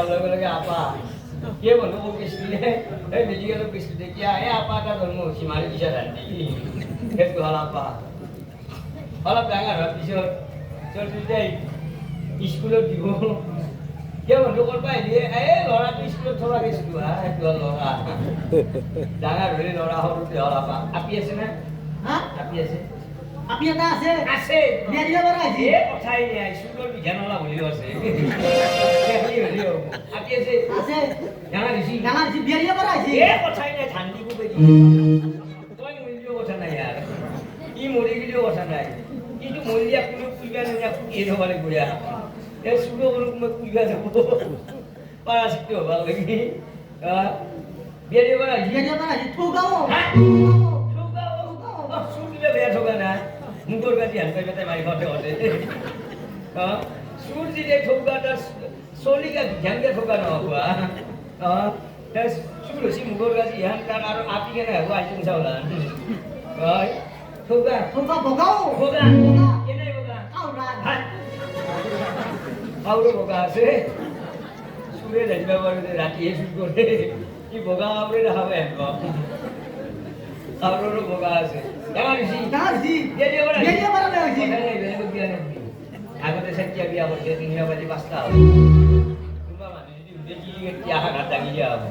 লগে লগে আপা কে বন্ধু মোক কৈছিলে এই মেডিকেলত কৈছিলে তেতিয়া এই আপা এটা জন্ম হৈছে মাৰি দিছে ৰান্ধি সেইটো হ'ল আপা অলপ ডাঙৰ হোৱাৰ পিছত তেতিয়া স্কুলত দিব কে বন্ধু ক'ৰ পৰা আহিলে এই ল'ৰাটো স্কুলত থবা গৈছিলো সেইটো হ'ল ল'ৰা ডাঙৰ হ'লে ল'ৰা সৰুতে হ'ল আপা আপি আছে না আপি আছে আপনি এটা আছে আছে বিয়া দিব পৰা আছে এ কথাই নাই সুন্দর বিধানলা বলিও আছে কি হলিও আপনি আছে আছে জানা দিছি বিয়া দিব পৰা আছে এ কথাই নাই ধান দিব কই তোই মরিও কথা নাই यार ই মরি গিলিও কথা নাই কিন্তু মরিয়া কোনো কুইবা না কি হবা লাগব ইয়া এ সুন্দর কোনো কুইবা যাব পারা শিখতে হবা লাগি বিয়া দিব পৰা আছে ঠোকাও ঠোকাও সুন্দর বিয়া ঠোকা না মুখর কাছে হাত পাইতে মারি হতে হতে সুর দিলে ঠোকাটা সোলিকা ঝাঙ্গে ঠোকা না হওয়া সুর হচ্ছে মুখর কাছে ইহান কার আর আপনি কেন হবো আইসুন চাওলা ঠোকা ঠোকা বগাও ঠোকা কেন বোকা আউরে বোকা আছে সুরে যাইবা পারে রাতি শুট করে কি বোকা আউরে রাখাবে একদম আউরে বোকা আছে আগতে সত্যি বিয়া করছে তিনিটা বাজে পাঁচটা হবে তোমার মানুষ যদি উঠে গিয়ে কি আঘাত দাগি যাব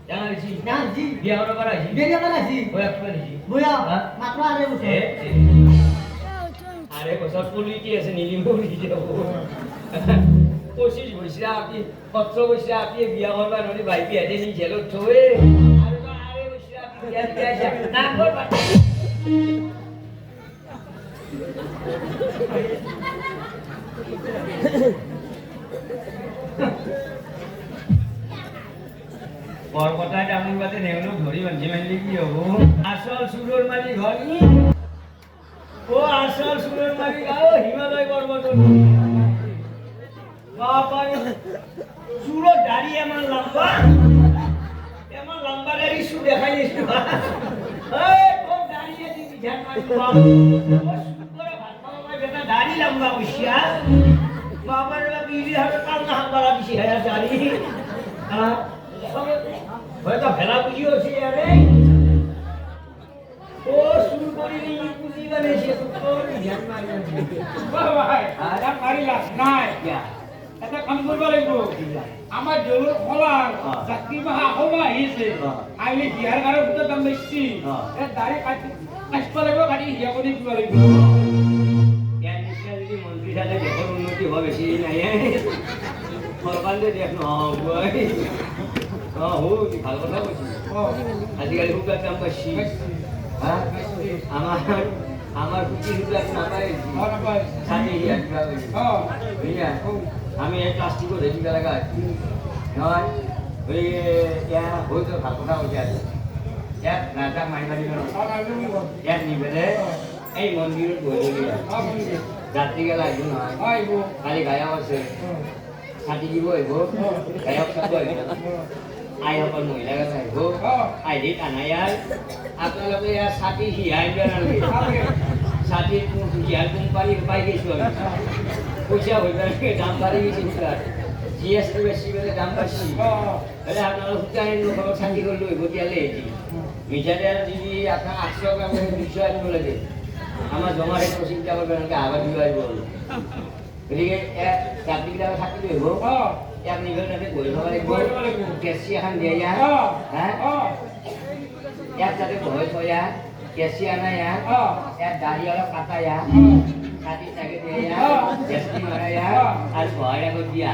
জানাইছি বিয়া করা পারাইছি বয়া কি পারিছি আরে বছর পুলিটি আছে নীলিমুড়ি যাব 25 বছর আপনি 17 বছর আপনি বিয়া করবা নলি ভাই বিয়া দিয়ে নি জেল থয়ে আর আরে বছর আপনি বিয়া দিয়ে না করবা পর্বতায় ডামুর বাতে নেউনো ধরি বান্ধি মানলে কি হবো আসল সুরর মালিক হয়নি ও আসল সুরর মালিক আও হিমালয় পর্বত বাবা সুরর দাড়ি এমন লম্বা দাড়ি সু দেখাই দিছো এই কোন দাড়ি আছে বিধান মারি দাড়ি লম্বা হইছিয়া বাবার বিড়ি হাতে কাল না হামবারা দিছি হ্যাঁ দাড়ি হয়তো ভেলা বুঝি হচ্ছে আরে ও শুরু করিনি বুঝি বানাইছে তোর ধ্যান মারি বাবা ভাই আর মারিলা নাই এটা কাম করবা লাগবো আমার জরুর খোলার চাকরি মাহা হবা হিসে আইলে বিহার গারে উঠতে দাম বেশি এ দাড়ি কাটবা লাগবো কাটি হিয়া করে দিবা লাগবো ইয়ার নিশ্চয় যদি মন্ত্রী সাথে দেশের উন্নতি হবে বেশি নাই সরকার দেখ নয় ভালো কথা বলছি আজিকালি হুকার দাম বেশি হ্যাঁ আমার কুচি হুকার না পাই সাথে আমি এই প্লাস্টিকও রেডি করা গাছ নয় ওই হয়তো ভালো কথা বলছি আছে ইয়াত রাজা মাই মারি ইয়াত নিবেলে এই মন্দিৰত বহি রাত্রি গেলা আহিব নহয় কালি গায়ক আছে ছাতি দিব আহিব গায়ক চাব আহিব আইসকল মহিলাগত আহিব আইদি কানাই ইয়াৰ আপোনালোকে ইয়াৰ ছাতি হিয়াই দিয়া নালাগে ছাতিত হিয়াৰ কোম্পানী পাই গৈছোঁ আমি পইচা হৈ পেলাই দাম বাঢ়ি গৈছে জিএসটি বেছি পেলাই দাম বাঢ়ছি হ'লে আপোনালোক সুতাই ঘৰত ছাতি কৰি লৈ গতিয়ালে এটি মিঠা তেল যদি আপোনাক 800 গ্ৰাম 200 আনিব লাগে আমার জমা রেখে চিন্তা করবেন আবার দিয়ে আসবো গতিকে রাত্রিটা থাকি দিব এক নিবেল বহি থব লাগিব কেঁচি এখন দিয়ে হ্যাঁ ইয়াত যাতে বহি থৈ কেঁচি আনা ইয়াত দাড়ি অলপ কাটা ছাতি চাগে দিয়ে গেছটি মাৰা আৰু বহাই আগত দিয়া